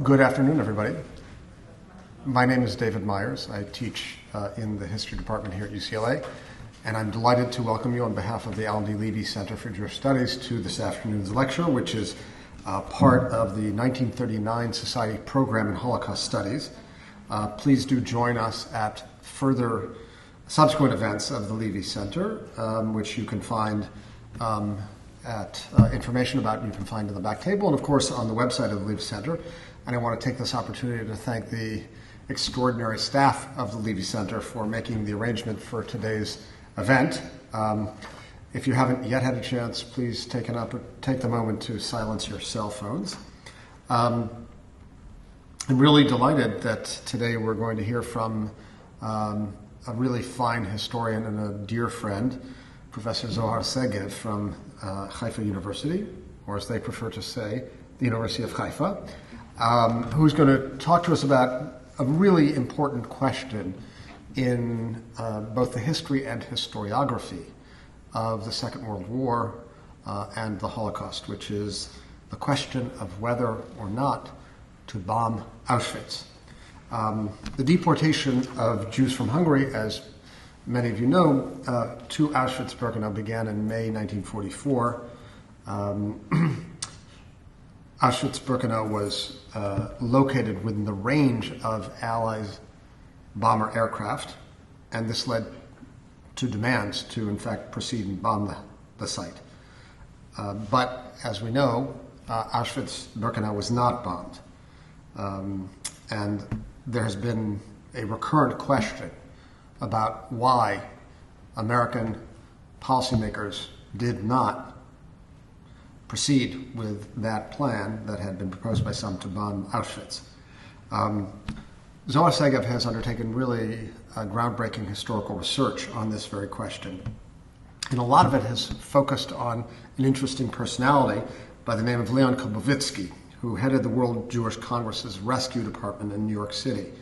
Good afternoon, everybody. My name is David Myers. I teach in the History Department here at UCLA, and I'm delighted to welcome you on behalf of the Alan D. Levy Center for Jewish Studies to this afternoon's lecture, which is part of the 1939 Society Program in Holocaust Studies. Please do join us at further subsequent events of the Levy Center, which you can find information about, you can find in the back table, and of course on the website of the Levy Center. And I want to take this opportunity to thank the extraordinary staff of the Levy Center for making the arrangement for today's event. If you haven't yet had a chance, please take the moment to silence your cell phones. I'm really delighted that today we're going to hear from a really fine historian and a dear friend, Professor Zohar Segev from Haifa University, or as they prefer to say, the University of Haifa, who's going to talk to us about a really important question in both the history and historiography of the Second World War and the Holocaust, which is the question of whether or not to bomb Auschwitz. The deportation of Jews from Hungary, as many of you know, to Auschwitz-Birkenau began in May 1944. Auschwitz-Birkenau was located within the range of Allies' bomber aircraft, and this led to demands to, in fact, proceed and bomb the site. But, as we know, Auschwitz-Birkenau was not bombed. And there has been a recurrent question about why American policymakers did not proceed with that plan that had been proposed by some to bomb Auschwitz. Zohar Segev has undertaken really groundbreaking historical research on this very question. And a lot of it has focused on an interesting personality by the name of Leon Kubowitzki, who headed the World Jewish Congress's Rescue Department in New York City.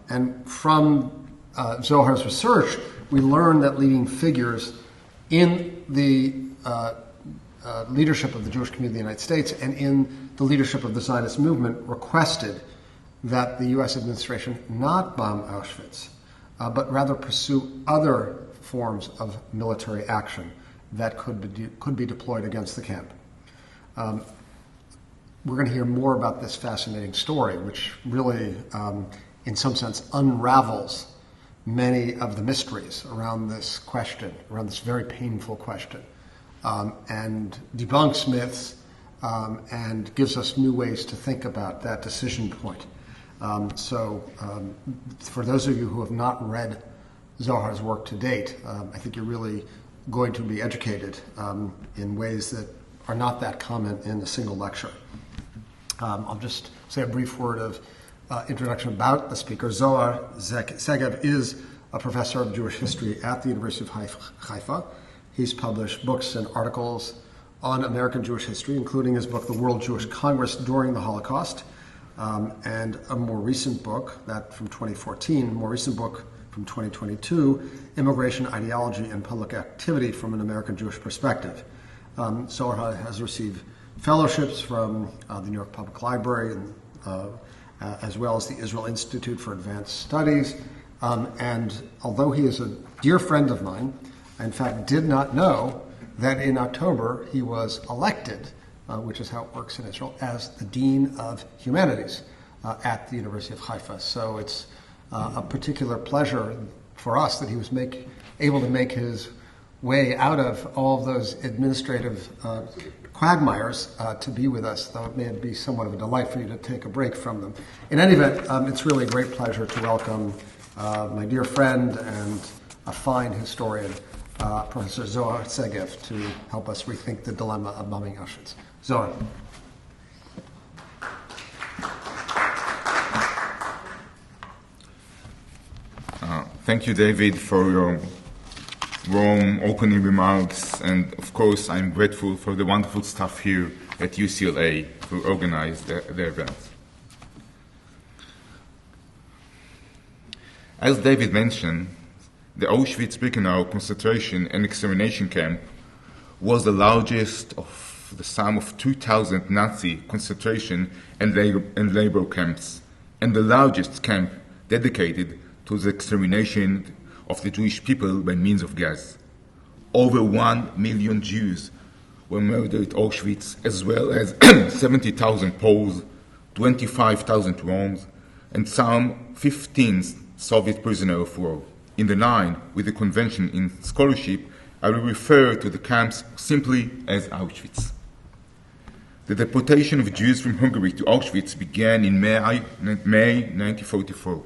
And from Zohar's research, we learned that leading figures in the leadership of the Jewish community of the United States and in the leadership of the Zionist movement requested that the U.S. administration not bomb Auschwitz, but rather pursue other forms of military action that could be deployed against the camp. We're going to hear more about this fascinating story, which really, in some sense, unravels many of the mysteries around this question, around this very painful question, and debunks myths and gives us new ways to think about that decision point. So for those of you who have not read Zohar's work to date, I think you're really going to be educated in ways that are not that common in a single lecture. I'll just say a brief word of introduction about the speaker. Zohar Segev is a professor of Jewish history at the University of Haifa. He's published books and articles on American Jewish history, including his book, The World Jewish Congress During the Holocaust, and a more recent book, that from 2014, more recent book from 2022, Immigration, Ideology, and Public Activity from an American Jewish Perspective. Zohar has received fellowships from the New York Public Library, and as well as the Israel Institute for Advanced Studies. And although he is a dear friend of mine, I in fact did not know that in October he was elected, which is how it works in Israel, as the Dean of Humanities at the University of Haifa. So it's a particular pleasure for us that he was able to make his way out of all of those administrative quagmires to be with us, though it may be somewhat of a delight for you to take a break from them. In any event, it's really a great pleasure to welcome my dear friend and a fine historian, Professor Zohar Segev, to help us rethink the dilemma of bombing Auschwitz. Zohar. Thank you, David, for your warm opening remarks, and of course I'm grateful for the wonderful staff here at UCLA who organized the event. As David mentioned, the Auschwitz-Birkenau concentration and extermination camp was the largest of the sum of 2,000 Nazi concentration and labor camps, and the largest camp dedicated to the extermination of the Jewish people by means of gas. Over 1 million Jews were murdered at Auschwitz, as well as 70,000 Poles, 25,000 Roms, and some 15 Soviet prisoners of war. In the line with the convention in scholarship, I will refer to the camps simply as Auschwitz. The deportation of Jews from Hungary to Auschwitz began in May 1944.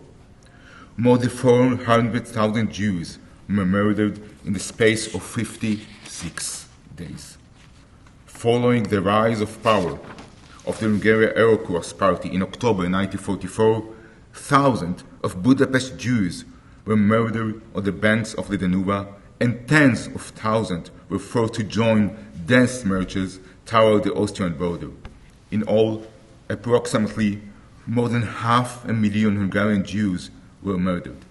More than 400,000 Jews were murdered in the space of 56 days. Following the rise of power of the Hungarian Eurocross party in October 1944, thousands of Budapest Jews were murdered on the banks of the Danube, and tens of thousands were forced to join death marches toward the Austrian border. In all, approximately more than 500,000 Hungarian Jews were murdered.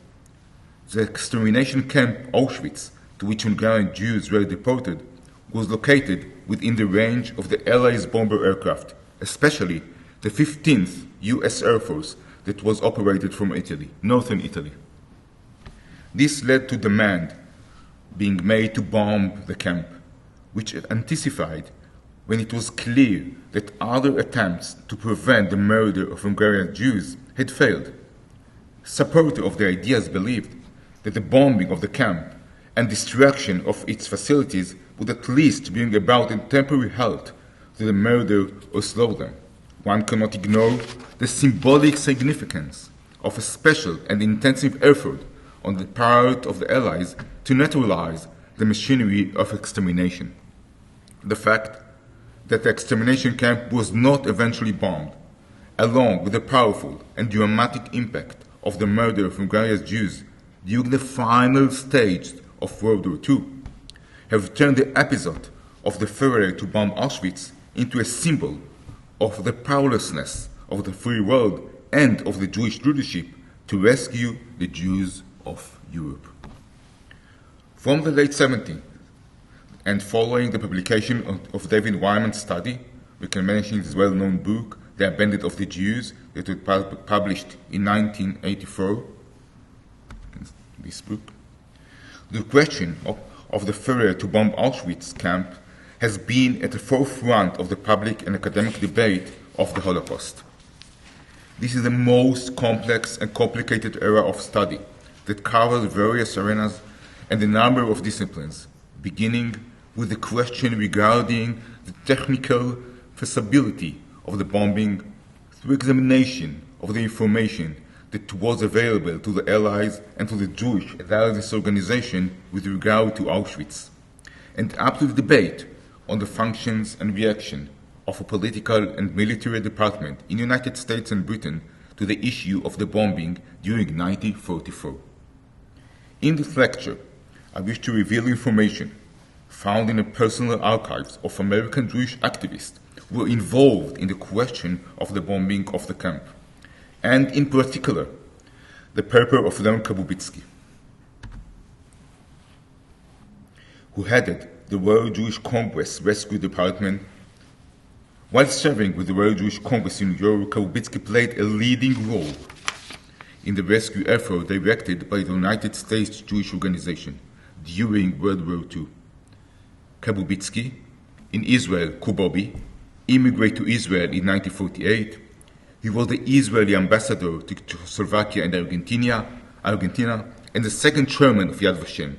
The extermination camp Auschwitz, to which Hungarian Jews were deported, was located within the range of the Allies' bomber aircraft, especially the 15th US Air Force that was operated from Italy, northern Italy. This led to demand being made to bomb the camp, which anticipated when it was clear that other attempts to prevent the murder of Hungarian Jews had failed. Supporters of the ideas believed that the bombing of the camp and destruction of its facilities would at least bring about a temporary halt to the murder or slow them. One cannot ignore the symbolic significance of a special and intensive effort on the part of the Allies to neutralize the machinery of extermination. The fact that the extermination camp was not eventually bombed, along with the powerful and dramatic impact of the murder of Hungarian Jews during the final stage of World War II, have turned the episode of the failure to bomb Auschwitz into a symbol of the powerlessness of the free world and of the Jewish leadership to rescue the Jews of Europe. From the late 70s, and following the publication of David Wyman's study, we can mention his well-known book, The Abandoned of the Jews, that was published in 1984, this book. The question of the failure to bomb Auschwitz camp has been at the forefront of the public and academic debate of the Holocaust. This is the most complex and complicated area of study that covers various arenas and a number of disciplines, beginning with the question regarding the technical feasibility of the bombing through examination of the information that was available to the Allies and to the Jewish Zionist organization with regard to Auschwitz, and up to the debate on the functions and reaction of a political and military department in the United States and Britain to the issue of the bombing during 1944. In this lecture, I wish to reveal information found in the personal archives of American Jewish activists who were involved in the question of the bombing of the camp, and in particular, the paper of Leon Kubowitzki, who headed the World Jewish Congress Rescue Department. While serving with the World Jewish Congress in New York, Kubowitzki played a leading role in the rescue effort directed by the United States Jewish Organization during World War II. Kubowitzki, in Israel, Kubobi, immigrated to Israel in 1948. He was the Israeli ambassador to Czechoslovakia and Argentina, and the second chairman of Yad Vashem.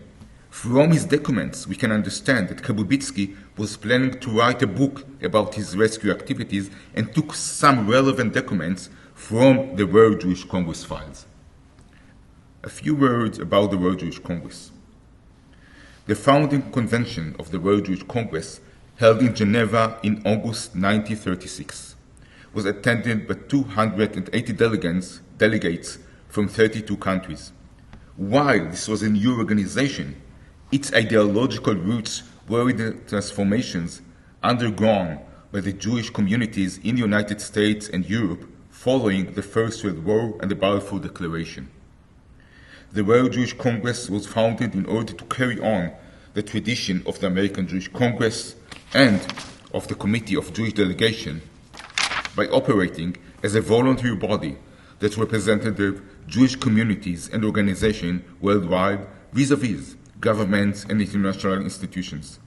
From his documents, we can understand that Kubowitzki was planning to write a book about his rescue activities and took some relevant documents from the World Jewish Congress files. A few words about the World Jewish Congress. The founding convention of the World Jewish Congress, held in Geneva in August 1936, was attended by 280 delegates from 32 countries. While this was a new organization, its ideological roots were in the transformations undergone by the Jewish communities in the United States and Europe following the First World War and the Balfour Declaration. The World Jewish Congress was founded in order to carry on the tradition of the American Jewish Congress and of the Committee of Jewish Delegation by operating as a voluntary body that represented the Jewish communities and organizations worldwide vis-à-vis governments and international institutions,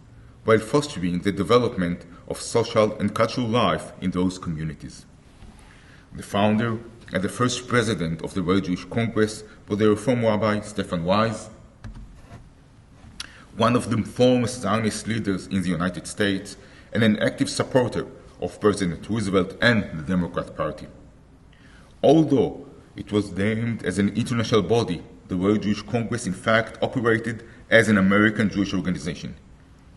while fostering the development of social and cultural life in those communities. The founder and the first president of the World Jewish Congress was the Reform Rabbi Stefan Wise, one of the foremost Zionist leaders in the United States and an active supporter of President Roosevelt and the Democrat Party. Although it was named as an international body, the World Jewish Congress in fact operated as an American Jewish organization.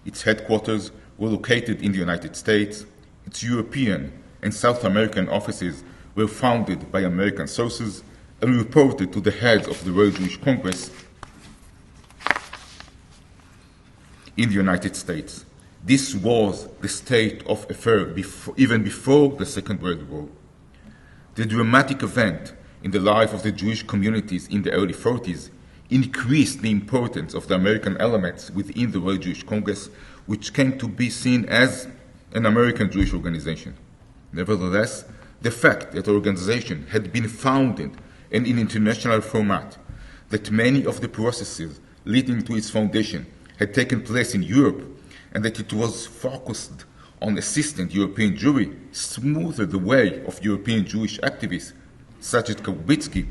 Its headquarters were located in the United States. Its European and South American offices were founded by American sources and reported to the heads of the World Jewish Congress in the United States. This was the state of affairs even before the Second World War. The dramatic event in the life of the Jewish communities in the early 40s increased the importance of the American elements within the World Jewish Congress, which came to be seen as an American Jewish organization. Nevertheless, the fact that the organization had been founded in an international format, that many of the processes leading to its foundation had taken place in Europe, and that it was focused on assisting European Jewry, smoothed the way of European Jewish activists such as Kubowitzki,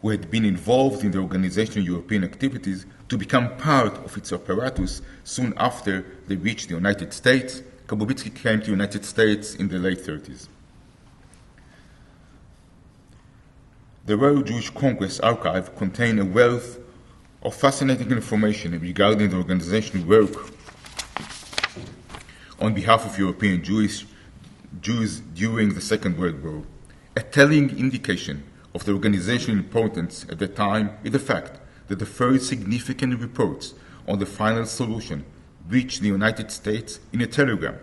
who had been involved in the organization's European activities, to become part of its apparatus soon after they reached the United States. Kubowitzki came to the United States in the late 30s. The World Jewish Congress archive contains a wealth of fascinating information regarding the organization's work on behalf of European Jews during the Second World War. A telling indication of the organization's importance at the time is the fact that the first significant reports on the final solution reached the United States in a telegram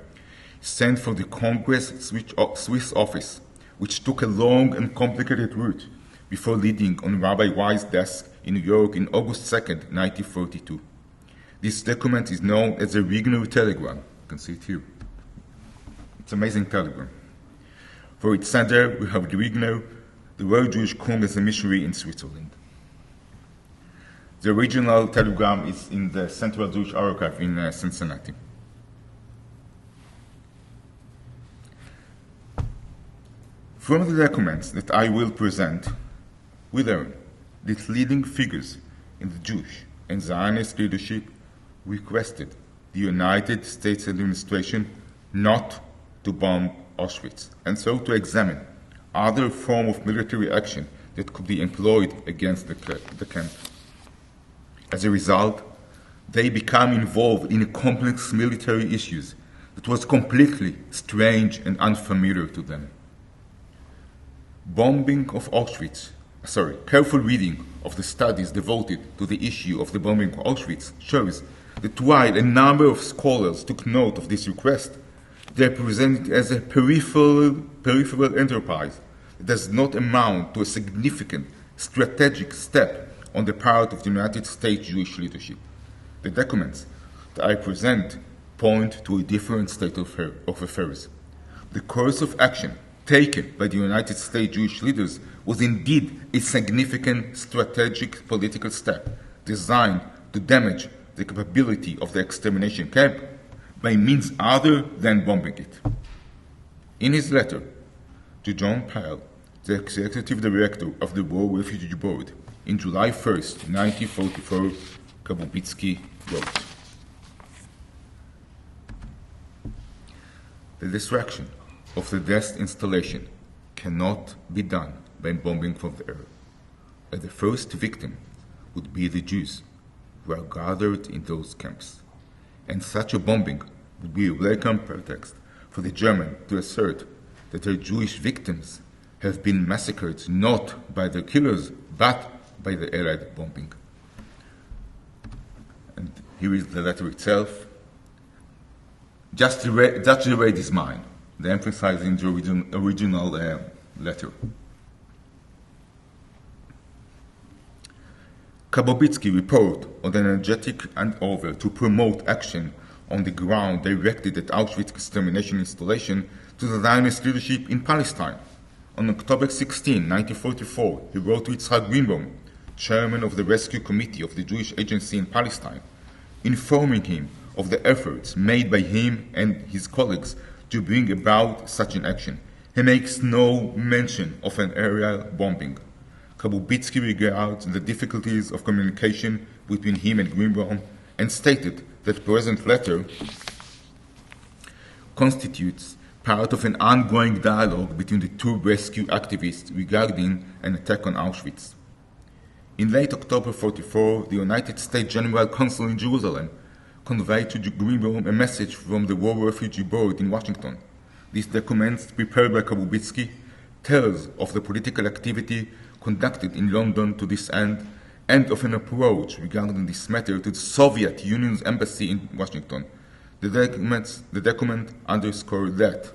sent from the Congress Swiss office, which took a long and complicated route before landing on Rabbi Wise's desk in New York on August 2, 1942. This document is known as the Regner Telegram. You can see it here. It's an amazing telegram. For its sender, we have Regner, the World Jewish Congress missionary in Switzerland. The original telegram is in the Central Jewish Archive in Cincinnati. From the documents that I will present, we learn that leading figures in the Jewish and Zionist leadership requested the United States administration not to bomb Auschwitz, and so to examine other forms of military action that could be employed against the camp. As a result, they became involved in complex military issues that was completely strange and unfamiliar to them. Careful reading of the studies devoted to the issue of the bombing of Auschwitz shows that while a number of scholars took note of this request, they present it as a peripheral enterprise that does not amount to a significant strategic step on the part of the United States Jewish leadership. The documents that I present point to a different state of affairs. The course of action taken by the United States Jewish leaders was indeed a significant strategic political step designed to damage the capability of the extermination camp by means other than bombing it. In his letter to John Pyle, the executive director of the War Refugee Board, in July 1st, 1944, Kubowitzki wrote, "The destruction of the death installation cannot be done by bombing from the air. And the first victim would be the Jews who are gathered in those camps. And such a bombing would be a welcome pretext for the Germans to assert that their Jewish victims have been massacred not by their killers, but by the Allied bombing." And here is the letter itself. Just to read is mine. The emphasizing the original letter. Kubowitzki report on the energetic and over to promote action on the ground directed at Auschwitz extermination installation to the Zionist leadership in Palestine. On October 16, 1944, he wrote to Yitzhak Greenbaum, chairman of the Rescue Committee of the Jewish Agency in Palestine, informing him of the efforts made by him and his colleagues to bring about such an action. He makes no mention of an aerial bombing. Kubowitzki regards the difficulties of communication between him and Greenbaum and stated that the present letter constitutes part of an ongoing dialogue between the two rescue activists regarding an attack on Auschwitz. In late October 1944, the United States General Consul in Jerusalem conveyed to Greenbaum a message from the War Refugee Board in Washington. These documents, prepared by Kubowitzki, tells of the political activity conducted in London to this end and of an approach regarding this matter to the Soviet Union's embassy in Washington. The document underscored that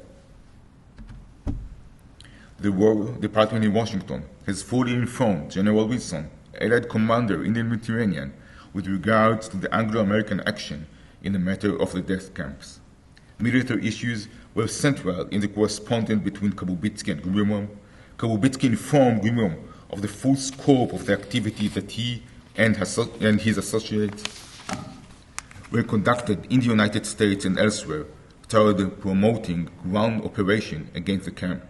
the War Department in Washington has fully informed General Wilson, Allied commander in the Mediterranean, with regards to the Anglo-American action in the matter of the death camps. Military issues were central in the correspondence between Kubowitzki and Greenbaum. Kubowitzki informed Greenbaum of the full scope of the activity that he and his associates were conducted in the United States and elsewhere toward promoting ground operation against the camp,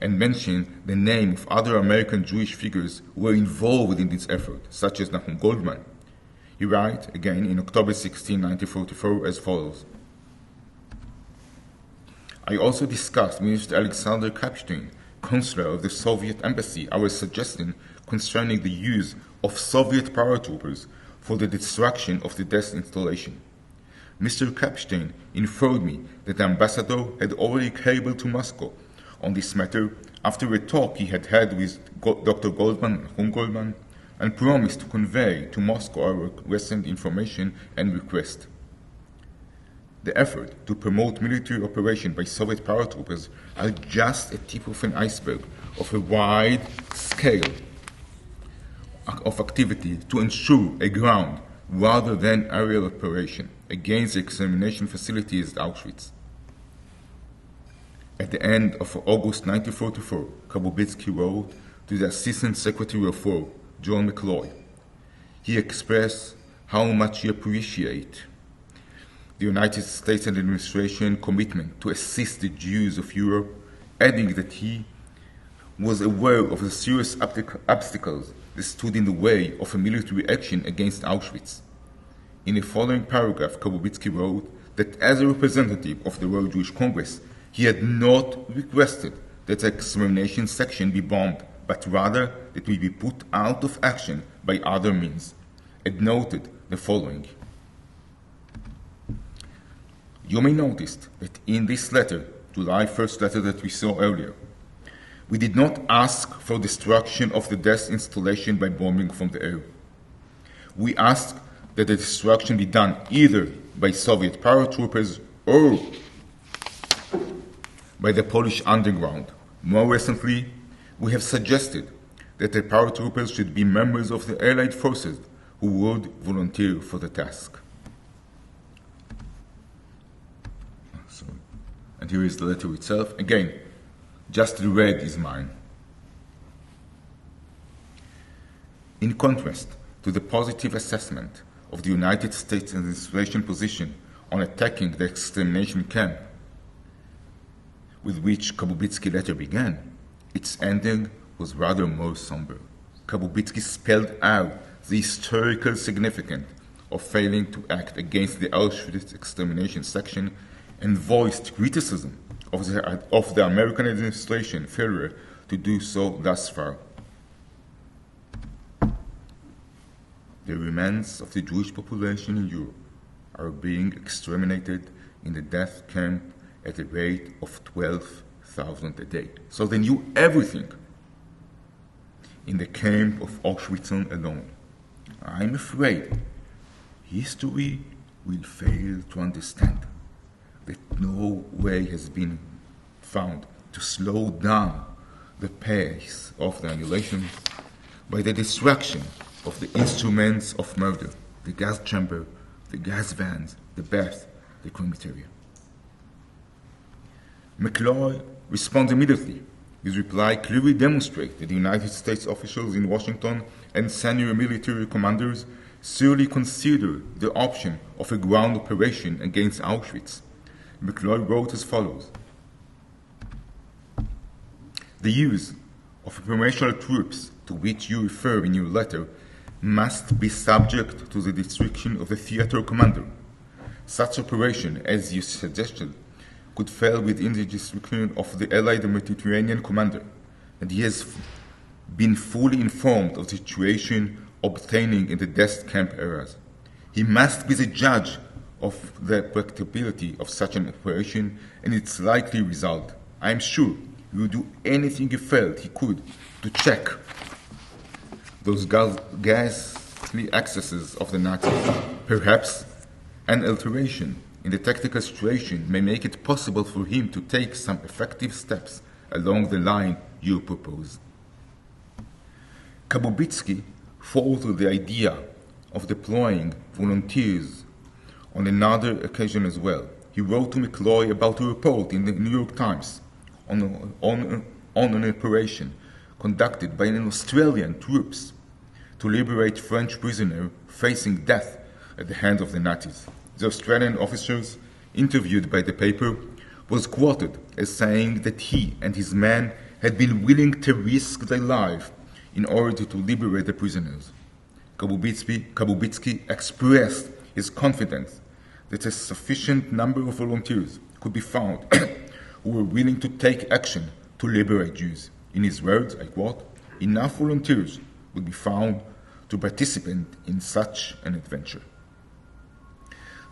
and mentioned the name of other American Jewish figures who were involved in this effort, such as Nahum Goldman. He writes, again in October 16, 1944, as follows. I also discussed with Mr. Alexander Kapstein, consular of the Soviet embassy, our suggestion concerning the use of Soviet paratroopers for the destruction of the death installation. Mr. Kapstein informed me that the ambassador had already cabled to Moscow on this matter after a talk he had had with Dr. Goldman and Goldman, and promised to convey to Moscow our recent information and request. The effort to promote military operation by Soviet paratroopers are just a tip of an iceberg of a wide scale of activity to ensure a ground rather than aerial operation against the extermination facilities at Auschwitz. At the end of August 1944, Kubowitzki wrote to the Assistant Secretary of War, John McCloy. He expressed how much he appreciates the United States administration commitment to assist the Jews of Europe, adding that he was aware of the serious obstacles that stood in the way of a military action against Auschwitz. In the following paragraph, Kubowitzki wrote that as a representative of the World Jewish Congress, he had not requested that the extermination section be bombed, but rather that it be put out of action by other means, and noted the following. You may notice that in this letter, July 1st letter that we saw earlier, we did not ask for destruction of the death installation by bombing from the air. We asked that the destruction be done either by Soviet paratroopers or by the Polish underground. More recently, we have suggested that the paratroopers should be members of the Allied forces who would volunteer for the task. And here is the letter itself. Again, just the red is mine. In contrast to the positive assessment of the United States administration position on attacking the extermination camp, with which Kubowitzki's letter began, its ending was rather more somber. Kubowitzki spelled out the historical significance of failing to act against the Auschwitz extermination section and voiced criticism of the American administration failure to do so thus far. The remains of the Jewish population in Europe are being exterminated in the death camp at a rate of 12,000 a day. So they knew everything in the camp of Auschwitz alone. I'm afraid history will fail to understand that no way has been found to slow down the pace of the annihilation by the destruction of the instruments of murder, the gas chamber, the gas vans, the bath, the crematorium. McCloy responds immediately. His reply clearly demonstrates that the United States officials in Washington and senior military commanders seriously consider the option of a ground operation against Auschwitz. McCloy wrote as follows: "The use of operational troops to which you refer in your letter must be subject to the discretion of the theater commander. Such operation, as you suggested, could fall within the discretion of the Allied Mediterranean commander, and he has been fully informed of the situation obtaining in the death camp areas. He must be the judge of the practicability of such an operation and its likely result. I am sure he would do anything he felt he could to check those ghastly excesses of the Nazis. Perhaps an alteration in the tactical situation may make it possible for him to take some effective steps along the line you propose." Kubowitzki fought the idea of deploying volunteers on another occasion as well. He wrote to McCloy about a report in the New York Times on an operation conducted by an Australian troops to liberate French prisoners facing death at the hands of the Nazis. The Australian officers interviewed by the paper was quoted as saying that he and his men had been willing to risk their life in order to liberate the prisoners. Kubowitzki expressed his confidence that a sufficient number of volunteers could be found who were willing to take action to liberate Jews. In his words, I quote, "Enough volunteers would be found to participate in such an adventure."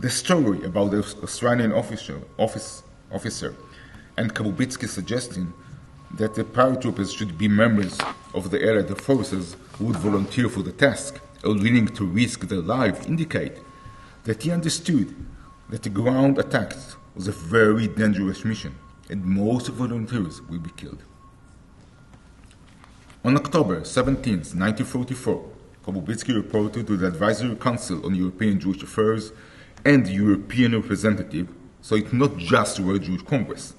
The story about the Australian officer and Kubowitzki suggesting that the paratroopers should be members of the Allied forces who would volunteer for the task or willing to risk their life indicate that he understood that the ground attack was a very dangerous mission and most volunteers will be killed. On October 17, 1944, Kubowitzki reported to the Advisory Council on European Jewish Affairs and the European representative, so it's not just World Jewish Congress,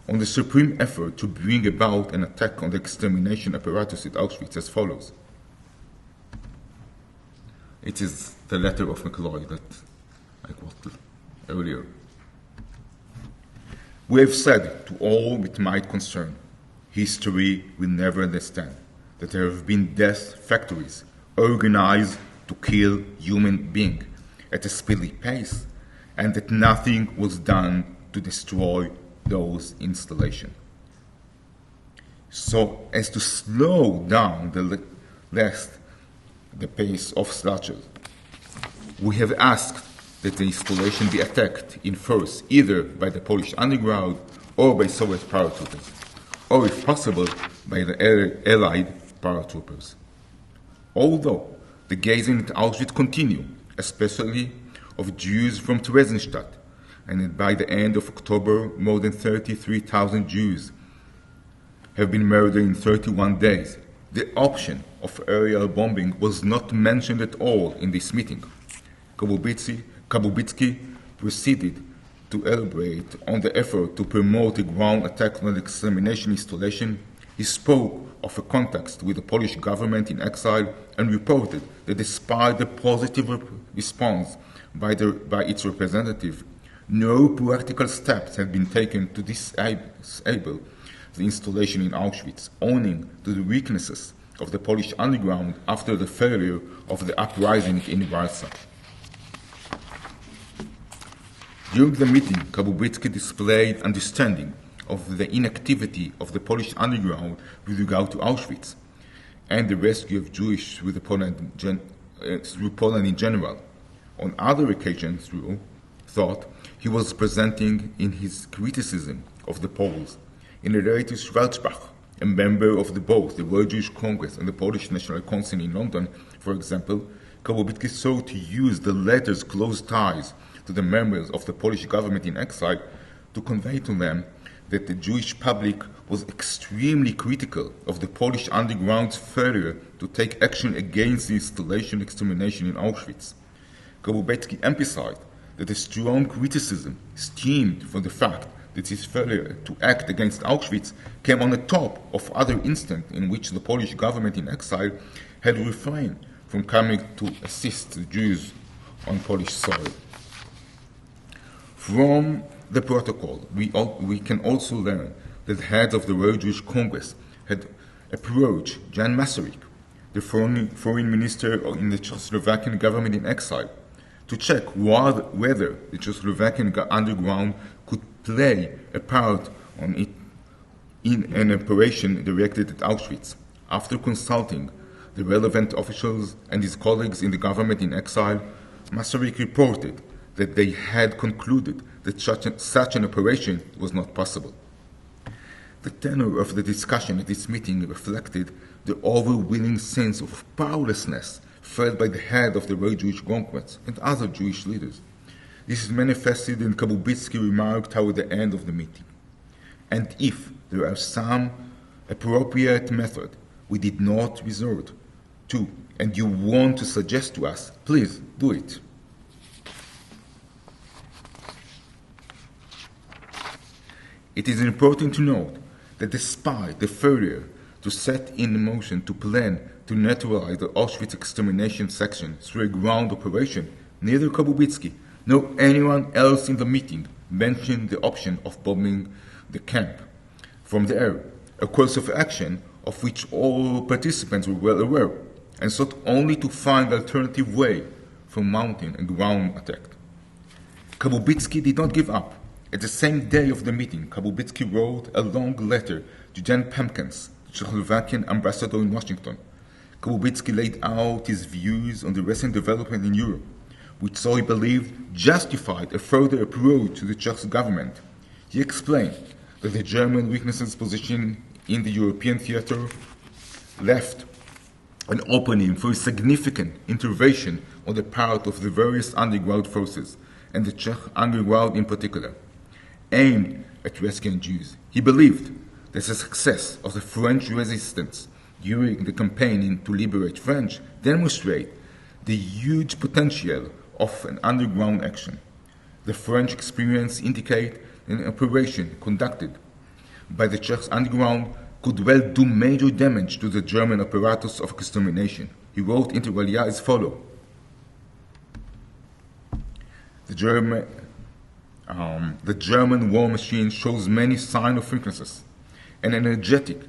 on the supreme effort to bring about an attack on the extermination apparatus at Auschwitz as follows. It is the letter of McCloy that I quoted earlier. "We have said to all it might concern, history will never understand that there have been death factories organized to kill human beings at a speedy pace, and that nothing was done to destroy those installations, so as to slow down the pace of slaughter. We have asked that the installation be attacked in force either by the Polish underground or by Soviet paratroopers, or if possible by the Allied paratroopers. Although the gazing at Auschwitz continue, especially of Jews from Theresienstadt, and by the end of October, more than 33,000 Jews have been murdered in 31 days. The option of aerial bombing was not mentioned at all in this meeting. Kubowitzki proceeded to elaborate on the effort to promote a ground attack on the extermination installation. He spoke of a contact with the Polish government in exile and reported that despite the positive response by its representative, no practical steps had been taken to disable the installation in Auschwitz, owing to the weaknesses of the Polish underground after the failure of the uprising in Warsaw. During the meeting, Kubowitzki displayed understanding of the inactivity of the Polish underground with regard to Auschwitz and the rescue of Jews through Poland in general. On other occasions, though, thought he was presenting in his criticism of the Poles. In a letter to Schwarzbach, a member of both the World Jewish Congress and the Polish National Council in London, for example, Kubowitzki sought to use the letter's close ties to the members of the Polish government in exile to convey to them that the Jewish public was extremely critical of the Polish underground's failure to take action against the installation extermination in Auschwitz. Kubowitzki emphasized that a strong criticism stemmed from the fact that his failure to act against Auschwitz came on the top of other instances in which the Polish government in exile had refrained from coming to assist the Jews on Polish soil. From the protocol, we can also learn that the heads of the World Jewish Congress had approached Jan Masaryk, the foreign minister in the Czechoslovakian government in exile, to check whether the Czechoslovakian underground could play a part in an operation directed at Auschwitz. After consulting the relevant officials and his colleagues in the government in exile, Masaryk reported that they had concluded that such an operation was not possible. The tenor of the discussion at this meeting reflected the overwhelming sense of powerlessness felt by the head of the World Jewish Congress and other Jewish leaders. This is manifested in Kubowitzki's remark toward the end of the meeting. And if there are some appropriate method we did not resort to, and you want to suggest to us, please do it. It is important to note that despite the failure to set in motion to plan to neutralize the Auschwitz extermination section through a ground operation, neither Kubowitzki nor anyone else in the meeting mentioned the option of bombing the camp from the air, a course of action of which all participants were well aware, and sought only to find an alternative way from mounting a ground attack. Kubowitzki did not give up. At the same day of the meeting, Kubowitzki wrote a long letter to Jan Pemkens, the Czechoslovakian ambassador in Washington. Kubowitzki laid out his views on the recent development in Europe, which, so he believed, justified a further approach to the Czech government. He explained that the German weaknesses position in the European theater left an opening for a significant intervention on the part of the various underground forces, and the Czech underground in particular, aimed at rescuing Jews. He believed that the success of the French resistance during the campaign to liberate France demonstrate the huge potential of an underground action. The French experience indicate an operation conducted by the Czech underground could well do major damage to the German apparatus of extermination. He wrote inter alia as follows: The German war machine shows many signs of weaknesses, and energetic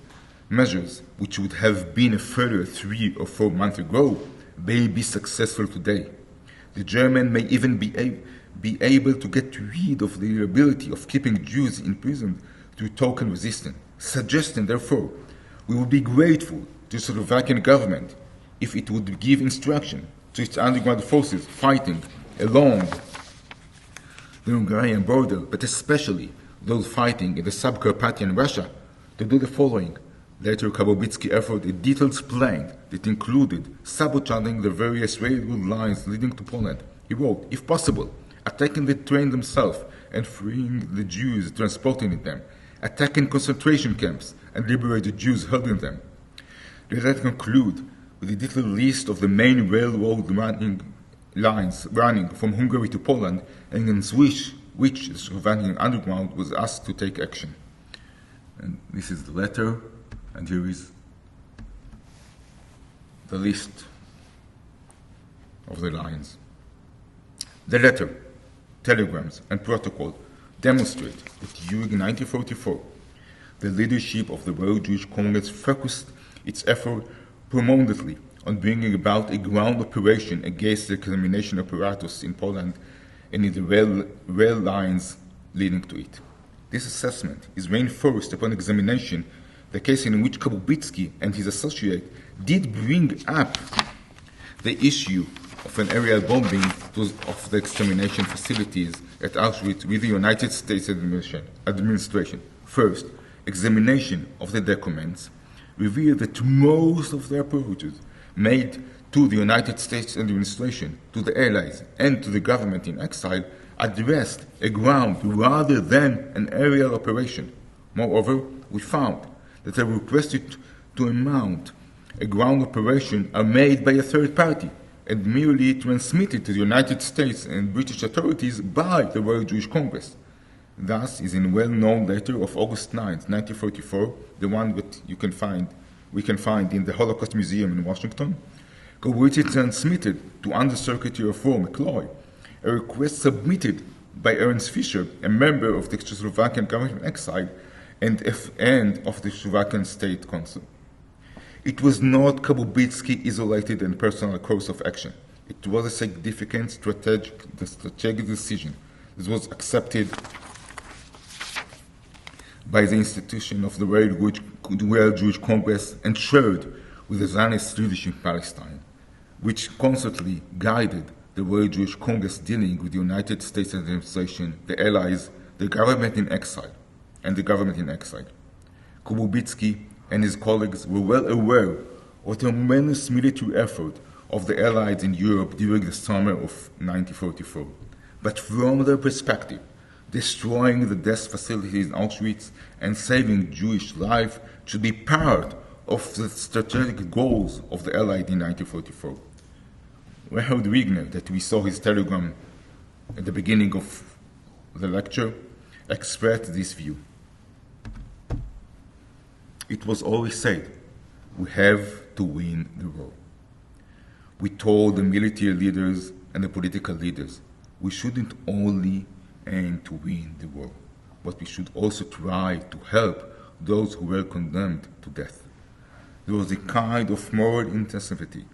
measures which would have been a failure 3 or 4 months ago may be successful today. The German may even be able to get rid of the ability of keeping Jews imprisoned through token resistance, suggesting, therefore, we would be grateful to the Slovakian government if it would give instruction to its underground forces fighting along the Hungarian border, but especially those fighting in the Subcarpathian Russia, to do the following. Later, Kubowitzki offered a detailed plan that included sabotaging the various railroad lines leading to Poland. He wrote, if possible, attacking the train themselves and freeing the Jews transporting them, attacking concentration camps and liberate the Jews held in them. Let us conclude with a detailed list of the main railroad lines running from Hungary to Poland, and in which the Slovakian underground was asked to take action. And this is the letter, and here is the list of the lines. The letter, telegrams, and protocol demonstrate that during 1944, the leadership of the World Jewish Congress focused its effort prominently on bringing about a ground operation against the extermination apparatus in Poland and in the rail lines leading to it. This assessment is reinforced upon examination the case in which Kubowitzki and his associate did bring up the issue of an aerial bombing of the extermination facilities at Auschwitz with the United States administration. First, examination of the documents revealed that most of the approaches made to the United States administration, to the allies, and to the government in exile addressed a ground rather than an aerial operation. Moreover, we found that the requests to mount a ground operation are made by a third party, and merely transmitted to the United States and British authorities by the World Jewish Congress. Thus, is in a well-known letter of August 9, 1944, the one that we can find in the Holocaust Museum in Washington, Kubowitzki transmitted to Undersecretary of War McCloy a request submitted by Ernst Fischer, a member of the Czechoslovakian government in exile and of the Czechoslovakian State Council. It was not Kubowitzki's isolated and personal course of action. It was a significant strategic decision. This was accepted by the institution of the World Jewish Congress and shared with the Zionist leadership in Palestine, which constantly guided the World Jewish Congress dealing with the United States administration, the Allies, the government in exile, and the government in exile. Kubowitzki and his colleagues were well aware of the tremendous military effort of the Allies in Europe during the summer of 1944. But from their perspective, destroying the death facilities in Auschwitz and saving Jewish life should be part of the strategic goals of the Allies in 1944. Reinhard Wigner, that we saw his telegram at the beginning of the lecture, expressed this view. It was always said, we have to win the war. We told the military leaders and the political leaders, we shouldn't only aim to win the war, but we should also try to help those who were condemned to death. There was a kind of moral intensity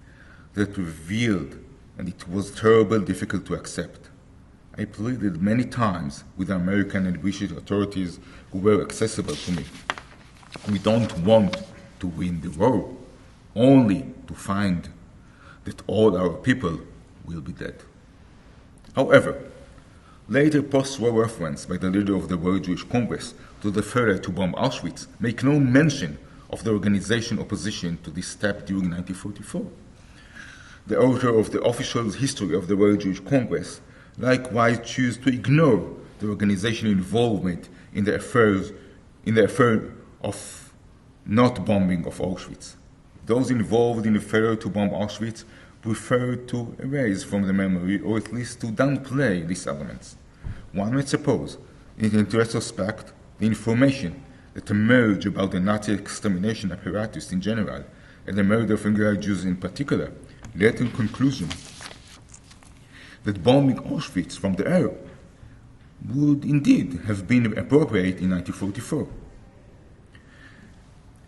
that revealed, and it was terribly difficult to accept. I pleaded many times with the American and British authorities who were accessible to me. We don't want to win the war, only to find that all our people will be dead. However, later post-war reference by the leader of the World Jewish Congress to the failure to bomb Auschwitz make no mention of the organization opposition to this step during 1944. The author of the official history of the World Jewish Congress likewise chose to ignore the organization involvement in the affair of not bombing of Auschwitz. Those involved in the failure to bomb Auschwitz preferred to erase from the memory, or at least to downplay these elements. One might suppose, in retrospect, the information that emerged about the Nazi extermination apparatus in general, and the murder of Hungarian Jews in particular, led to the conclusion that bombing Auschwitz from the air would indeed have been appropriate in 1944.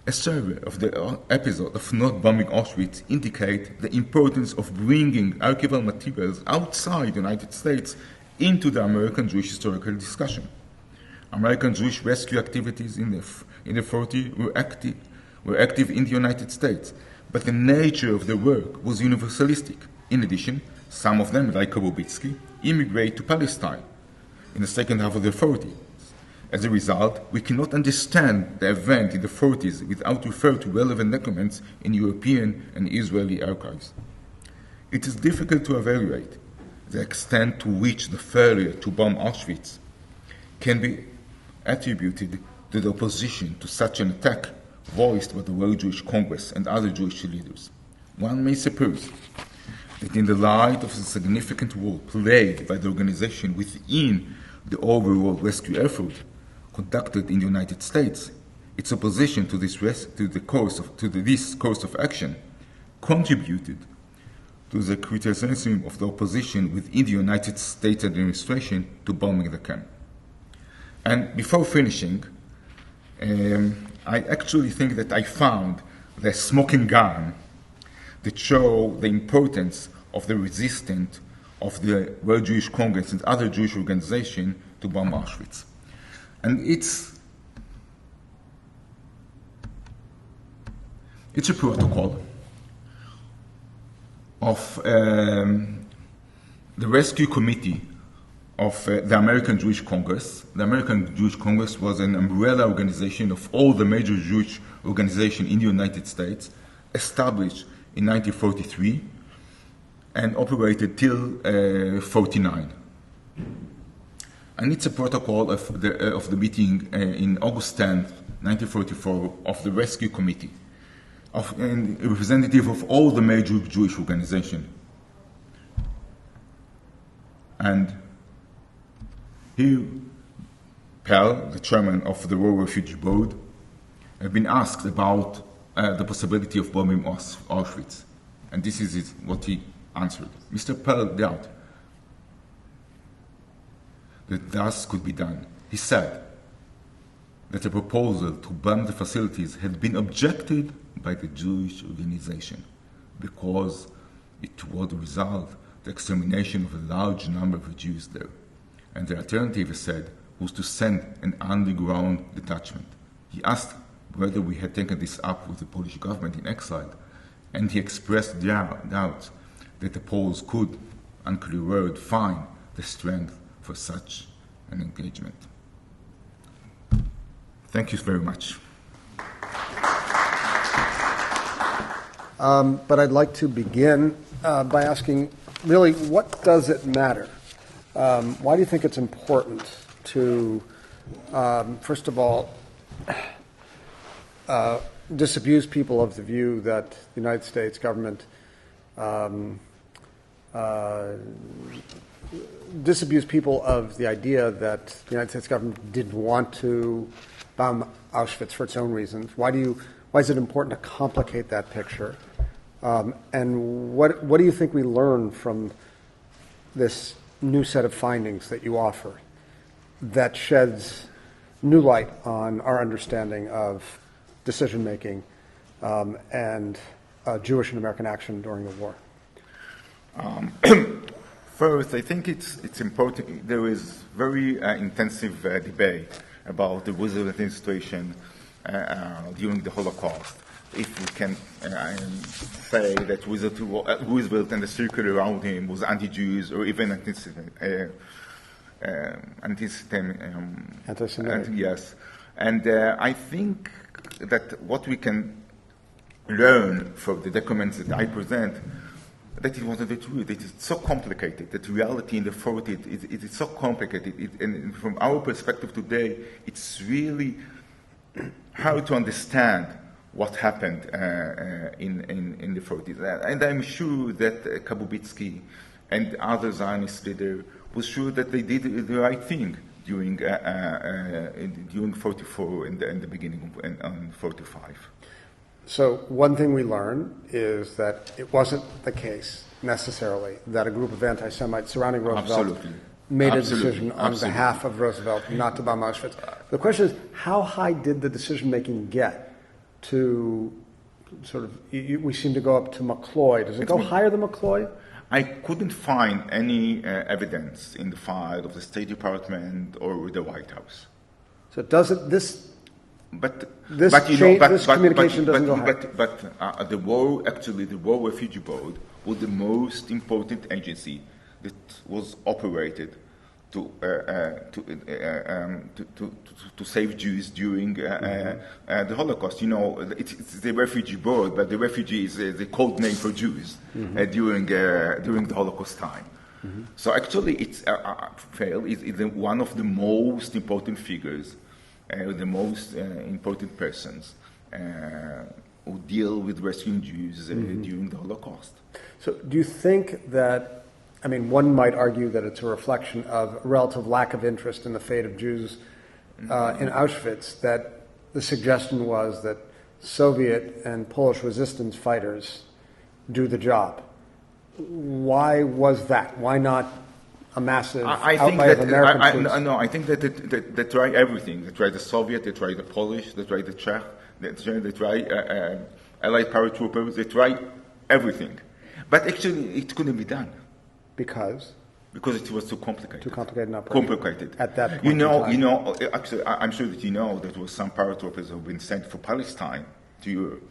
A survey of the episode of not bombing Auschwitz indicates the importance of bringing archival materials outside the United States into the American Jewish historical discussion. American Jewish rescue activities in the 40s were active in the United States, but the nature of the work was universalistic. In addition, some of them, like Kubowitzki, immigrated to Palestine in the second half of the 40s. As a result, we cannot understand the event in the 40s without referring to relevant documents in European and Israeli archives. It is difficult to evaluate the extent to which the failure to bomb Auschwitz can be attributed to the opposition to such an attack voiced by the World Jewish Congress and other Jewish leaders. One may suppose that in the light of the significant role played by the organization within the overall rescue effort conducted in the United States, its opposition to this course of action contributed to the criticism of the opposition within the United States administration to bombing the camp. And before finishing, I actually think that I found the smoking gun that show the importance of the resistance of the World Jewish Congress and other Jewish organizations to bomb Auschwitz. And it's a protocol of the rescue committee of the American Jewish Congress. The American Jewish Congress was an umbrella organization of all the major Jewish organizations in the United States, established in 1943 and operated till 1949. And it's a protocol of the meeting in August 10, 1944, of the Rescue Committee, and a representative of all the major Jewish organizations And here, Pell, the chairman of the War Refugee Board, had been asked about the possibility of bombing Auschwitz. And this is what he answered. Mr. Pell doubt that thus could be done. He said that a proposal to bomb the facilities had been objected by the Jewish organization because it would result in the extermination of a large number of Jews there. And the alternative, he said, was to send an underground detachment. He asked whether we had taken this up with the Polish government in exile, and he expressed doubts that the Poles could, unclear word, find the strength for such an engagement. Thank you very much. But I'd like to begin by asking, really, what does it matter? Why do you think it's important to, first of all, disabuse people of the view that the United States government disabuse people of the idea that the United States government didn't want to bomb Auschwitz for its own reasons? Why is it important to complicate that picture? And what do you think we learn from this new set of findings that you offer that sheds new light on our understanding of decision-making and Jewish and American action during the war? First, I think it's important. There is very intensive debate about the Roosevelt administration during the Holocaust. If we can say that Roosevelt and the circle around him was anti-Jews or even anti-Semitic. Yes. And I think that what we can learn from the documents that I present, that it wasn't the truth. It is so complicated. That reality in the 40s, it is so complicated. And from our perspective today, it's really hard to understand what happened in the 40s. And I'm sure that Kubowitzki and other Zionist leaders was sure that they did the right thing during 44 and the beginning of 45. So one thing we learn is that it wasn't the case necessarily that a group of anti-Semites surrounding Roosevelt made a decision on behalf of Roosevelt not to bomb Auschwitz. The question is, how high did the decision-making get to sort of, we seem to go up to McCloy. Does it go higher than McCloy? I couldn't find any evidence in the file of the State Department or the White House. So doesn't this... But communication doesn't go higher. But the War Refugee Board was the most important agency that was operated to save Jews during the Holocaust. You know, it's the Refugee Board, but the refugee is the code name for Jews during the Holocaust time. So actually, it's one of the most important figures. The most important persons who deal with rescuing Jews during the Holocaust. So do you think that, I mean, one might argue that it's a reflection of a relative lack of interest in the fate of Jews in Auschwitz, that the suggestion was that Soviet and Polish resistance fighters do the job. Why was that? Why not a massive outlay of American troops? I think that they try everything. They try the Soviet, they try the Polish, they try the Czech, they try Allied paratroopers, they try everything. But actually, it couldn't be done. Because it was too complicated. Too complicated and complicated. At that point actually, I'm sure that you know that there was some paratroopers who have been sent for Palestine to Europe.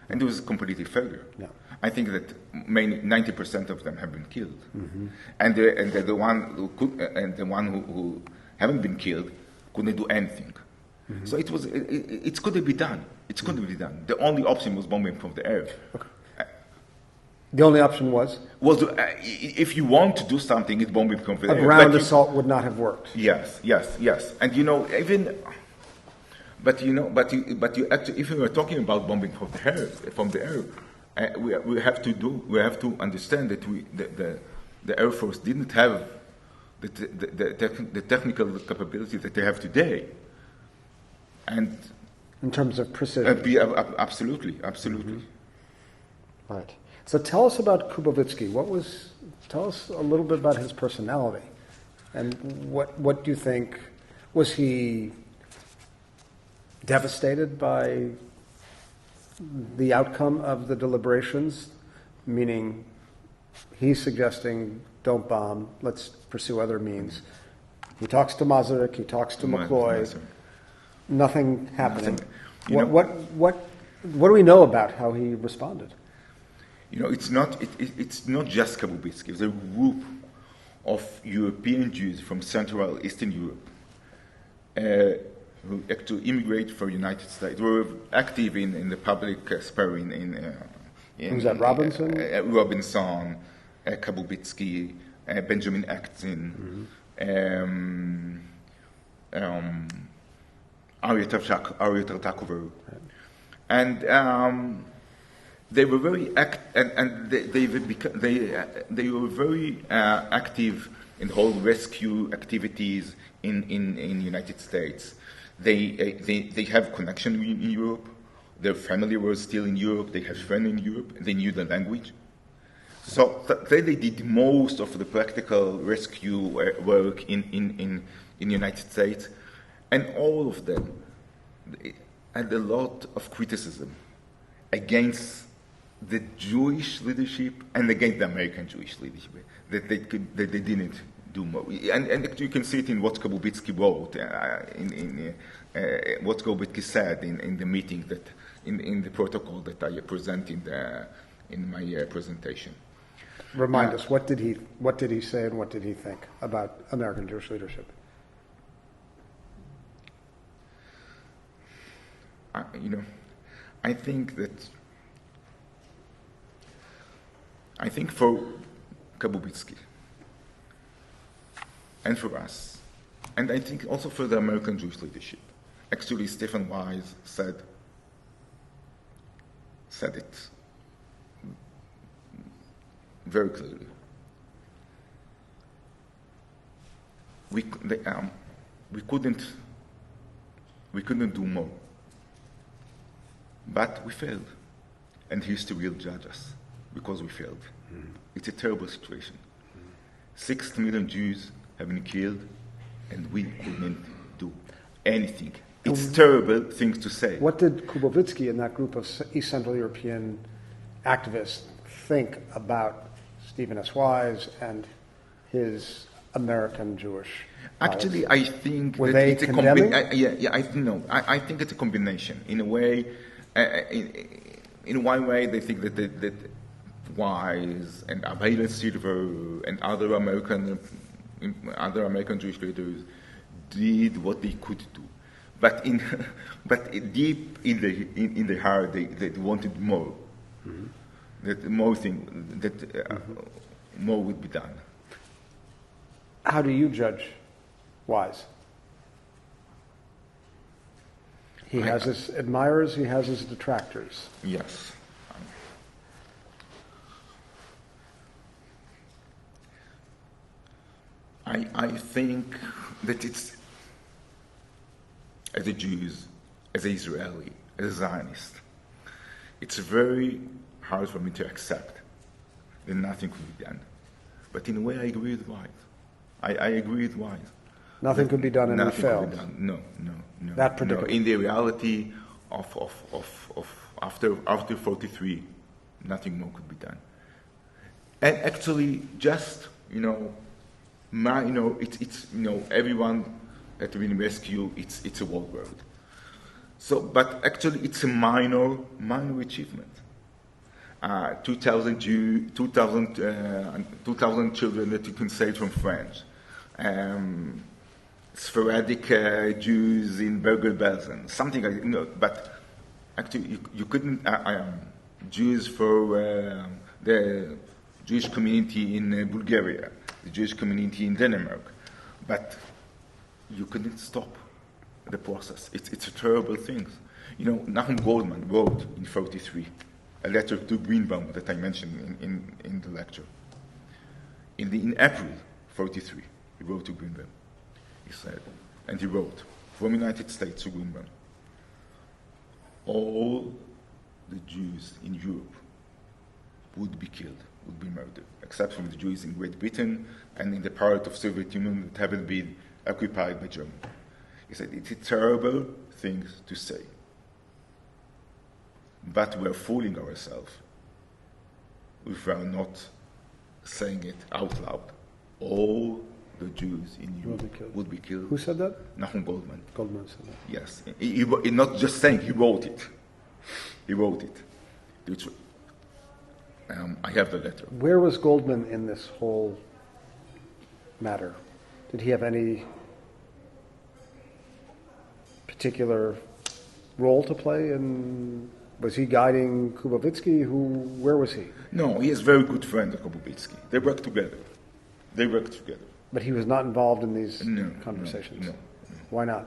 And it was a completely failure. Yeah. I think that 90% of them have been killed, and the one who haven't been killed couldn't do anything. So it couldn't be done. It couldn't be done. The only option was bombing from the air. Okay. The only option was if you want to do something, it's bombing from the air. A ground assault would not have worked. Yes. And actually, if we were talking about bombing from the air, we have to understand that the Air Force didn't have the technical capability that they have today. And in terms of precision. Absolutely. Right. So tell us about Kubowitzki. Tell us a little bit about his personality, and what do you think? Was he devastated by the outcome of the deliberations? Meaning, he's suggesting don't bomb. Let's pursue other means. He talks to Masaryk. He talks to McCloy. Nothing happening. What do we know about how he responded? It's not just Kubowitzki. There's a group of European Jews from Central Eastern Europe who actually immigrate for the United States. Were active in the public sphere Who's that? Robinson? Robinson, Kubowitzki, Benjamin Aktzin, Aryeh Tartakover, and they were very they were very active in whole rescue activities in the United States. They have connection in Europe. Their family was still in Europe. They had friends in Europe. They knew the language. So they did most of the practical rescue work in the United States, and all of them had a lot of criticism against the Jewish leadership and against the American Jewish leadership that they didn't do more. And you can see it in what Kubowitzki wrote, what Kubowitzki said in the meeting that in the protocol that I present in my presentation. Remind us, what did he say and what did he think about American Jewish leadership? I think for Kubowitzki and for us, and I think also for the American Jewish leadership, actually Stephen Wise said it very clearly. We couldn't do more, but we failed, and history will judge us because we failed. It's a terrible situation. 6 million Jews have been killed, and we couldn't do anything. It's terrible things to say. What did Kubowitzki and that group of East Central European activists think about Stephen S. Wise and his American Jewish policy? Actually, I think Were that they it's a condemning? I think it's a combination. In a way, in one way, they think that Wise and Abraham Silver and other American Jewish leaders did what they could do, but deep in the heart, they wanted more. Mm-hmm. That more more would be done. How do you judge Wise? He has his admirers, he has his detractors. Yes. I think that it's, as a Jew, as an Israeli, as a Zionist, it's very hard for me to accept that nothing could be done. But in a way, I agree with Wise. I agree with Wise. Nothing could be done and we failed. Could be done. No. That particular. No. In the reality of after 43, nothing more could be done. And actually, just it's everyone at the rescue. It's a whole world. So, but actually, it's a minor achievement. 2,000 children that you can save from France. Sporadic Jews in Bergen-Belsen, something like but actually you couldn't. Jews for the Jewish community in Bulgaria, the Jewish community in Denmark, but you couldn't stop the process. It's a terrible thing. Nahum Goldman wrote in 1943 a letter to Greenbaum that I mentioned in the lecture. In April 1943, He wrote to Greenbaum. He said, and he wrote, from the United States to Greenbaum, all the Jews in Europe would be killed, would be murdered, except for the Jews in Great Britain and in the part of Soviet Union that haven't been occupied by Germany. He said, it's a terrible thing to say, but we're fooling ourselves if we are not saying it out loud. All the Jews in Europe would be killed. Who said that? Nahum Goldman. Goldman said that. Yes. He not just saying, he wrote it. He wrote it. It's, I have the letter. Where was Goldman in this whole matter? Did he have any particular role to play? And was he guiding Kubowitzki? Where was he? No, he is a very good friend of Kubowitzki. They work together. But he was not involved in these conversations? No. Why not?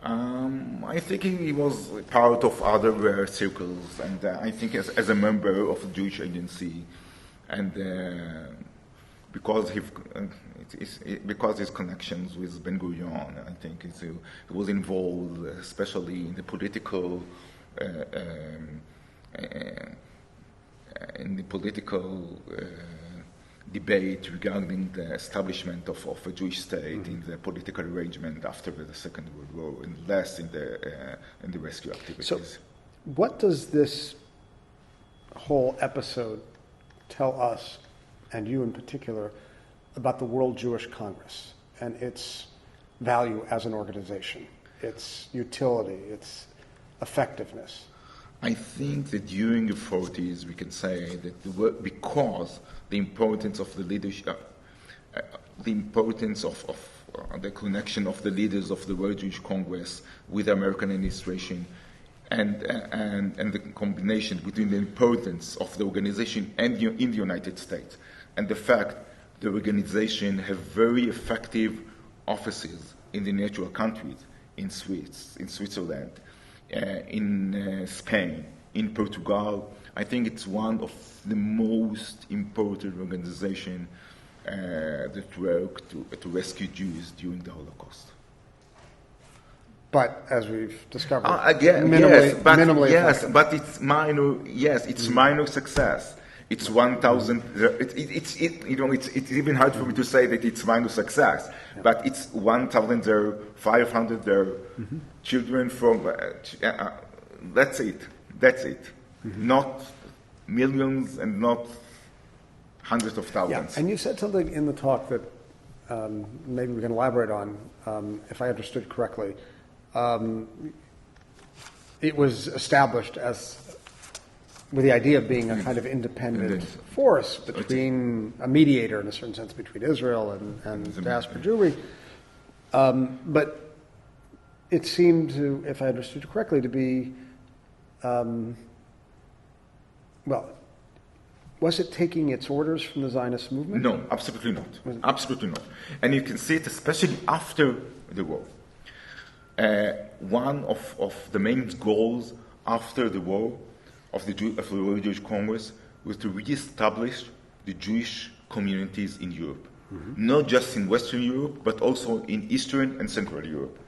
I think he was part of other circles, and I think as a member of the Jewish agency, and because his connections with Ben Gurion, I think he was involved, especially in the political debate regarding the establishment of a Jewish state in the political arrangement after the Second World War, and less in the rescue activities. So, what does this whole episode tell us, and you in particular, about the World Jewish Congress and its value as an organization, its utility, its effectiveness? I think that during the 40s we can say that because the importance of the leadership, the importance of the connection of the leaders of the World Jewish Congress with the American administration, and the combination between the importance of the organization in the United States and the fact the organization have very effective offices in the neutral countries, in Switzerland, in Spain, in Portugal. I think it's one of the most important organizations that worked to rescue Jews during the Holocaust. But as we've discovered, minimally yes, effective. but it's minor. Yes, it's minor success. It's 1,000. It's even hard for me to say that it's minor success, but it's 1,000 there, 500 there, children from. That's it. Not millions and not hundreds of thousands. Yeah, and you said something in the talk that maybe we can elaborate on, if I understood correctly. It was established as with the idea of being a kind of independent force between a mediator, in a certain sense, between Israel and diaspora Jewry. But it seemed to, if I understood correctly, to be, was it taking its orders from the Zionist movement? No, absolutely not. Absolutely not. And you can see it especially after the war. One of the main goals after the war of the World Jewish Congress was to re-establish the Jewish communities in Europe. Not just in Western Europe, but also in Eastern and Central Europe.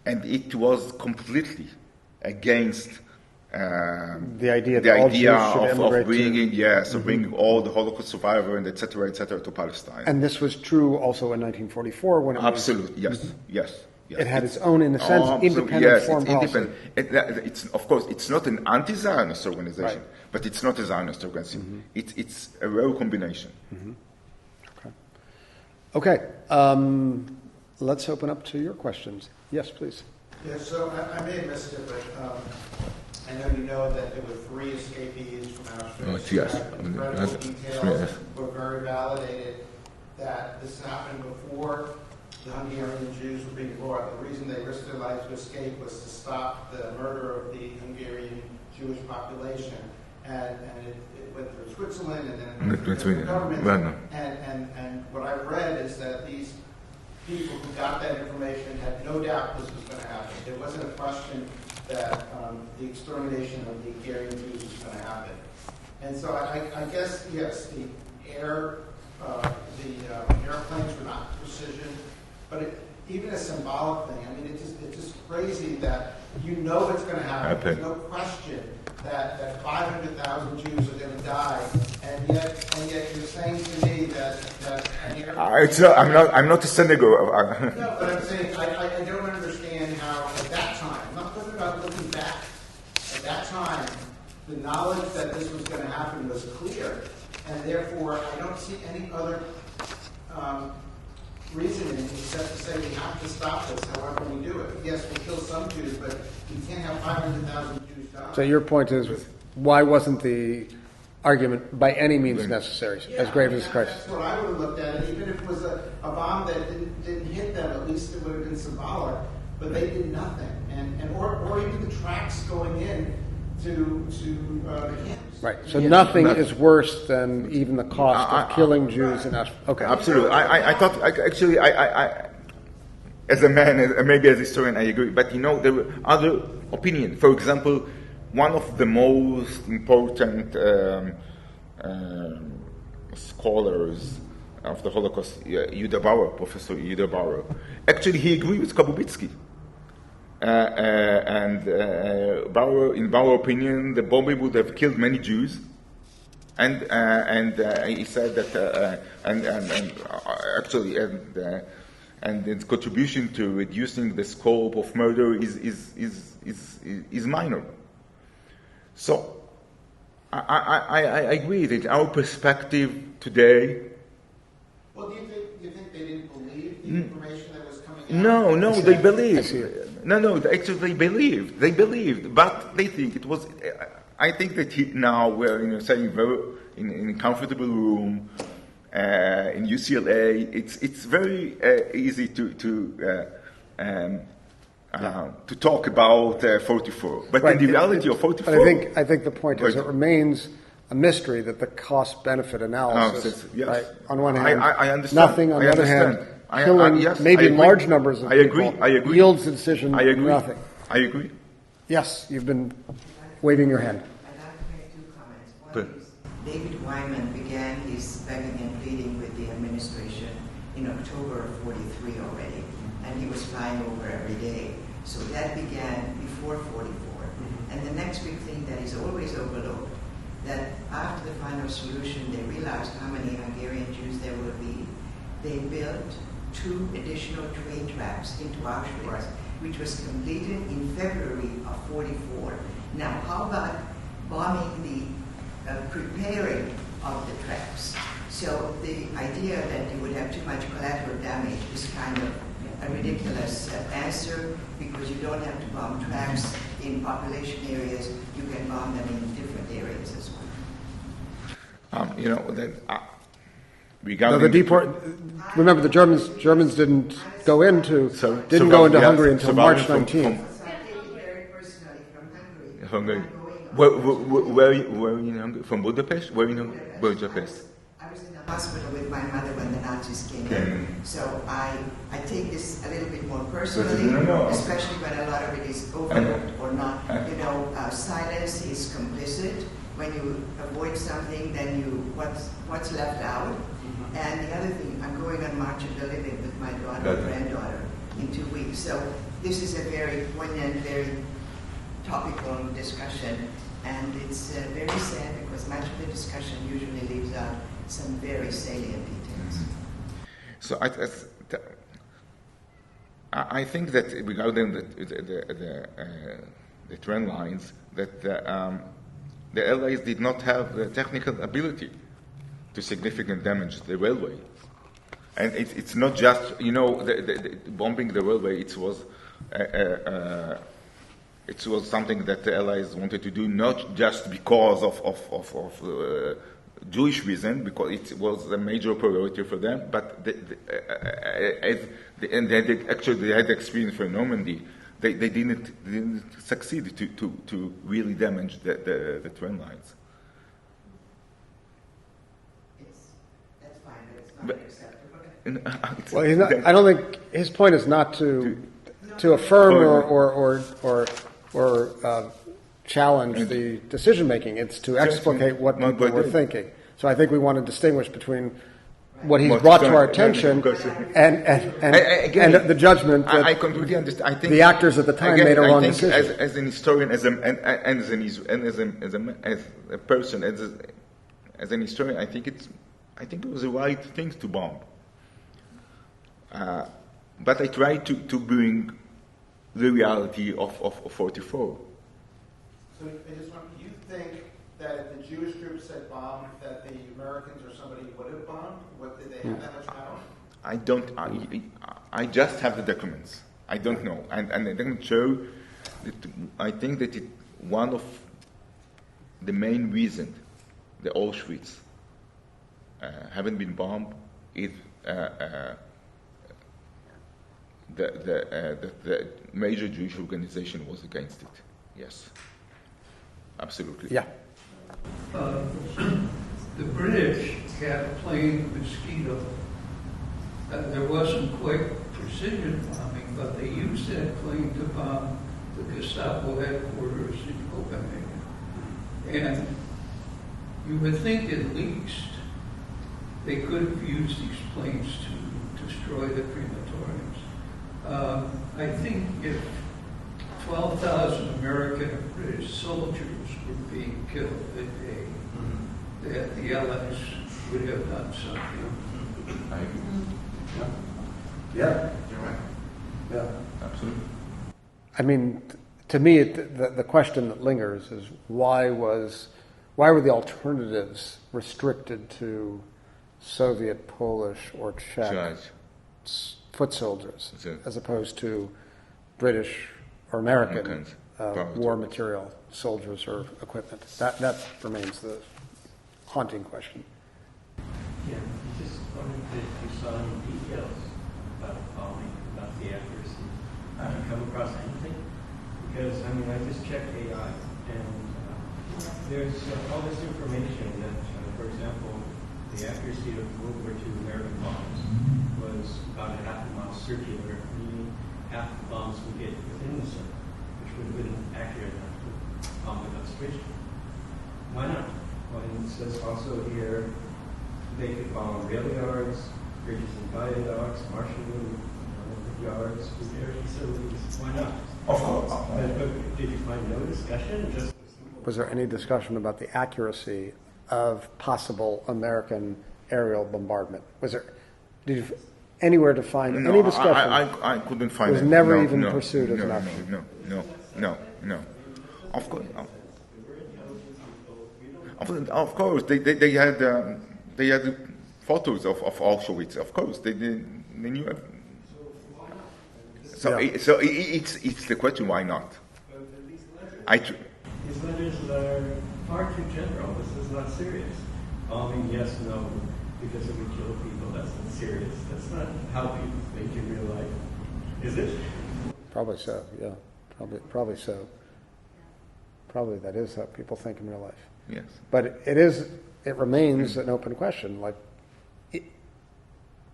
And it was completely against the idea of bringing all the Holocaust survivors and etc. to Palestine. And this was true also in 1944 when it absolutely was... Yes. It had its own, in a sense, independent foreign policy. It's of course, it's not an anti-Zionist organization, but it's not a Zionist organization. It's a rare combination. Okay. Let's open up to your questions. Yes, please. Yeah, so I may have missed it, but I know you know that there were 3 escapees from Auschwitz. Yes. Incredible details were very validated that this happened before the Hungarian Jews were being brought. The reason they risked their lives to escape was to stop the murder of the Hungarian Jewish population. And it went through Switzerland and then went through the government. And what I've read is that these people who got that information had no doubt this was going to happen. There wasn't a question that the extermination of the Hungarian Jews was going to happen. And so I guess, yes, the air airplanes were not precision, but even a symbolic thing. I mean, it's just crazy that you know it's going to happen. There's no question that 500,000 Jews are going to die, and yet you're saying to me that I'm not a senator. No, but I'm saying I don't understand how at that time. I'm not talking about looking back. At that time, the knowledge that this was going to happen was clear, and therefore I don't see any other reasoning except to say we have to stop this however we do it. Yes, we'll kill some Jews, but you can't have 500,000 Jews die. So your point is, why wasn't the argument by any means necessary, as grave as the crisis? That's what I would have looked at it. Even if it was a bomb that didn't hit them, at least it would have been symbolic. But they did nothing, or even the tracks going in to the camps. Right. So nothing is worse than even the cost of killing Jews in Auschwitz. Okay. Absolutely. I thought actually I as a man, maybe as a historian, I agree. But there were other opinions. For example, one of the most important scholars of the Holocaust, Professor Yehuda Bauer, actually he agreed with Kubowitzki. And in Bauer's opinion, the bombing would have killed many Jews, and he said that and its contribution to reducing the scope of murder is minor. So I agree that our perspective today. Well, do you think they didn't believe the information that was coming out? No, they believed. No, actually they believed. They believed, but they think it was. I think that now we're in a comfortable room in UCLA. It's very easy to talk about 44, but in the reality of 44. But I think the point is it remains a mystery that the cost-benefit analysis. Yes. Right, on one hand, I understand. Nothing. On the other hand, killing maybe large numbers of people yields the decision. I agree. Nothing. I agree. Yes, you've been waving your hand. I'd like to make two comments. One is David Wyman began his begging and pleading with the administration in October of 43 already, and he was flying over every day. So that began before 44. And the next big thing that is always overlooked, that after the final solution, they realized how many Hungarian Jews there would be. They built 2 additional train tracks into Auschwitz, which was completed in February of 44. Now, how about bombing the preparing of the tracks? So the idea that you would have too much collateral damage is kind of a ridiculous answer, because you don't have to bomb tracks in population areas. You can bomb them in different areas as well. Remember, the Germans didn't go into Hungary until March 19th. Very personally from Hungary. Where in Hungary? From Budapest? Where in Hungary? Budapest. I was in the hospital with my mother when the Nazis came in, so I take this a little bit more personally, especially when a lot of it is overlooked or not. Silence is complicit. When you avoid something, then what's left out. And the other thing, I'm going on March of the Living with my granddaughter in 2 weeks. So this is a very poignant, very topical discussion, and it's very sad because much of the discussion usually leaves out some very salient details. So I think that regarding the trend lines, that the Allies did not have the technical ability to significant damage the railway. And it's not just, the bombing the railway, it was something that the Allies wanted to do, not just because of Jewish reason, because it was a major priority for them, but they had experience for Normandy. They didn't succeed to really damage the trend lines. That's fine, but it's not acceptable. Well, I don't think his point is not to affirm or challenge the decision making. It's to explicate what people were thinking. So I think we want to distinguish between what he's brought to our attention, and the judgment that I completely understand. I think the actors at the time made a wrong decision. As an historian, as a person, as an historian, I think it was the right thing to bomb. But I try to bring the reality of 44. So you think that if the Jewish groups had bombed, that the Americans or somebody would have bombed? Did they have that much power? I don't. I just have the documents. I don't know, and the documents show that I think that one of the main reasons the Auschwitz haven't been bombed is the major Jewish organization was against it. Yes, absolutely. Yeah. The British had a plane Mosquito. There wasn't quite precision bombing, but they used that plane to bomb the Gestapo headquarters in Copenhagen. And you would think at least they could have used these planes to destroy the crematoriums. I think if 12,000 American and British soldiers were being killed that day, that the Allies would have done something. I agree. Yeah. You're right. Yeah. Absolutely. I mean, to me, the question that lingers is why were the alternatives restricted to Soviet, Polish, or Czech foot soldiers, as opposed to British or American war material soldiers or equipment? That remains the haunting question. Yeah, I just wondered if you saw any details about the bombing, about the accuracy. Have you come across anything? Because, I mean, I just checked AI, and there's all this information that, for example, the accuracy of World War II American bombs was about a half a mile circular, meaning half the bombs would get within the circle, which would have been accurate enough to bomb it upstream. Why not? Well, it says also here they could bomb rail yards, bridges and viaducts, marshalling yards, repair facilities. Why not? Of course. But did you find no discussion? Was there any discussion about the accuracy of possible American aerial bombardment? Did you anywhere to find any discussion? I couldn't find it. Was never even pursued as an option. No. Of course. Of course, they had photos of Auschwitz. Of course, they knew it. So it's the question: why not? These letters are far too general. This is not serious. Bombing, yes, no, because if we kill people, that's not serious. That's not how people think in real life, is it? Probably so. Yeah, probably so. Probably that is how people think in real life. Yes. But it remains an open question. Like,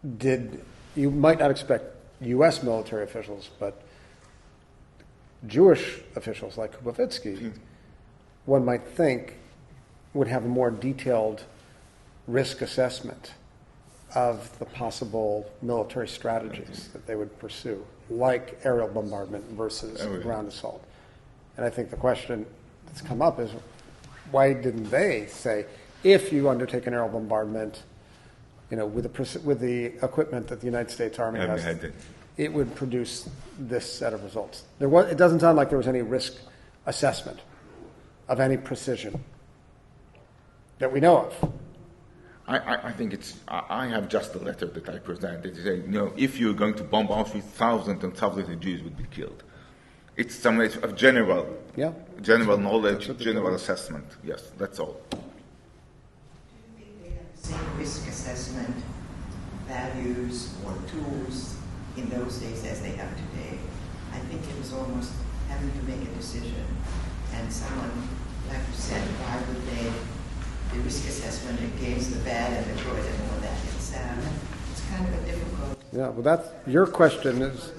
you might not expect U.S. military officials, but Jewish officials like Kubowitzki, one might think, would have a more detailed risk assessment of the possible military strategies that they would pursue, like aerial bombardment versus ground assault. And I think the question that's come up is, why didn't they say, if you undertake an aerial bombardment, with the equipment that the United States Army has, it would produce this set of results? It doesn't sound like there was any risk assessment of any precision that we know of. I think I have just a letter that I presented. They say, if you're going to bomb Auschwitz, thousands and thousands of Jews would be killed. It's some way of general knowledge, general assessment. Yes, that's all. Do you think they have the same risk assessment values or tools in those days as they have today? I think it was almost having to make a decision, and someone like you said, why would they? The risk assessment against the bad and the good and all that. It's kind of a difficult. Yeah, well, your question is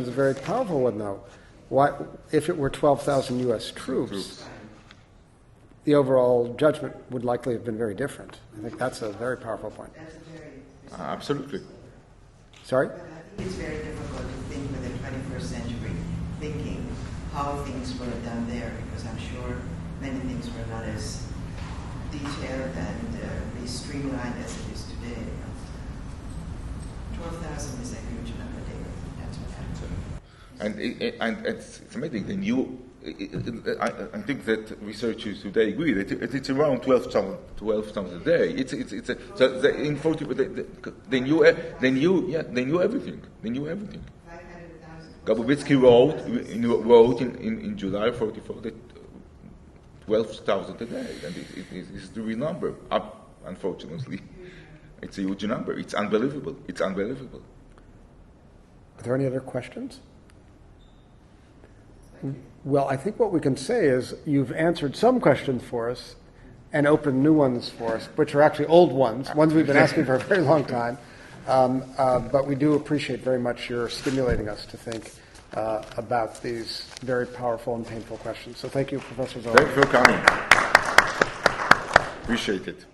a very powerful one, though. Why, if it were 12,000 U.S. troops, the overall judgment would likely have been very different. I think that's a very powerful point. That's a very Absolutely. Sorry? But I think it's very difficult to think with the 21st century thinking how things were done there, because I'm sure many things were not as detailed and streamlined as it is today. 12,000 is a huge number, David. That's what I'm saying. And it's amazing. I think that researchers today agree that it's around 12,000 a day. In 40, they knew everything. They knew everything. 500,000. Kubowitzki wrote in July 44 that 12,000 a day, and it is the real number. Unfortunately, it's a huge number. It's unbelievable. It's unbelievable. Are there any other questions? Well, I think what we can say is you've answered some questions for us and opened new ones for us, which are actually old ones we've been asking for a very long time. But we do appreciate very much your stimulating us to think about these very powerful and painful questions. So thank you, Professor Zohar. Thank you for coming. Appreciate it.